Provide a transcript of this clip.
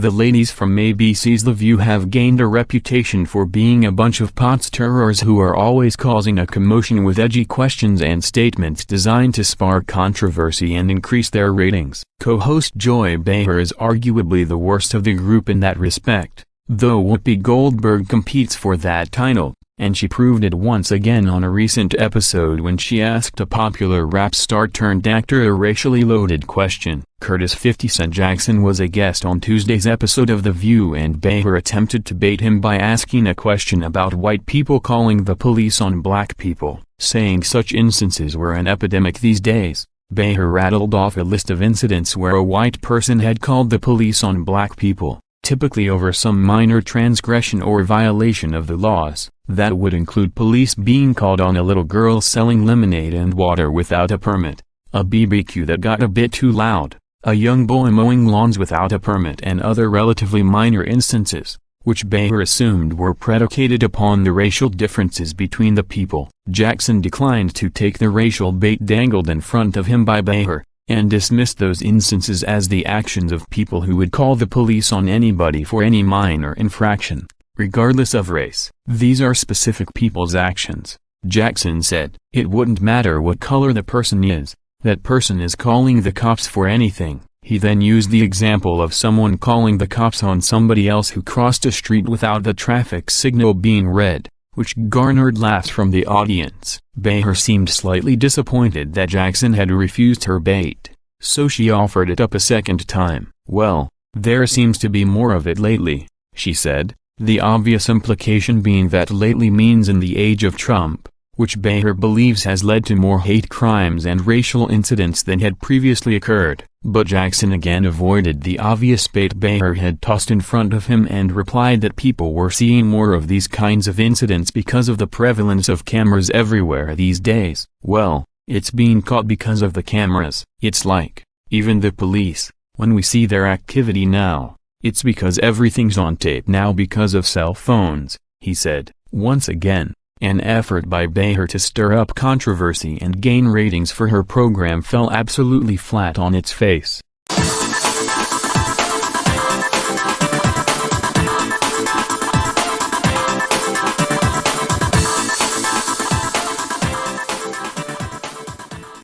The ladies from ABC's The View have gained a reputation for being a bunch of pot-stirrers who are always causing a commotion with edgy questions and statements designed to spark controversy and increase their ratings. Co-host Joy Behar is arguably the worst of the group in that respect, though Whoopi Goldberg competes for that title, and she proved it once again on a recent episode when she asked a popular rap star-turned-actor a racially loaded question. Curtis "50 Cent" Jackson was a guest on Tuesday's episode of The View, and Behar attempted to bait him by asking a question about white people calling the police on black people, saying such instances were an epidemic these days. Behar rattled off a list of incidents where a white person had called the police on black people, typically over some minor transgression or violation of the laws. That would include police being called on a little girl selling lemonade and water without a permit, a BBQ that got a bit too loud, a young boy mowing lawns without a permit, and other relatively minor instances, which Behar assumed were predicated upon the racial differences between the people. Jackson declined to take the racial bait dangled in front of him by Behar, and dismissed those instances as the actions of people who would call the police on anybody for any minor infraction, regardless of race. These are specific people's actions, Jackson said. It wouldn't matter what color the person is, that person is calling the cops for anything. He then used the example of someone calling the cops on somebody else who crossed a street without the traffic signal being red, which garnered laughs from the audience. Behar seemed slightly disappointed that Jackson had refused her bait, so she offered it up a second time. "Well, there seems to be more of it lately," she said, the obvious implication being that lately means in the age of Trump, which Behar believes has led to more hate crimes and racial incidents than had previously occurred. But Jackson again avoided the obvious bait Behar had tossed in front of him and replied that people were seeing more of these kinds of incidents because of the prevalence of cameras everywhere these days. "Well, it's being caught because of the cameras. It's like, even the police, when we see their activity now, it's because everything's on tape now because of cell phones," he said. Once again, an effort by Behar to stir up controversy and gain ratings for her program fell absolutely flat on its face.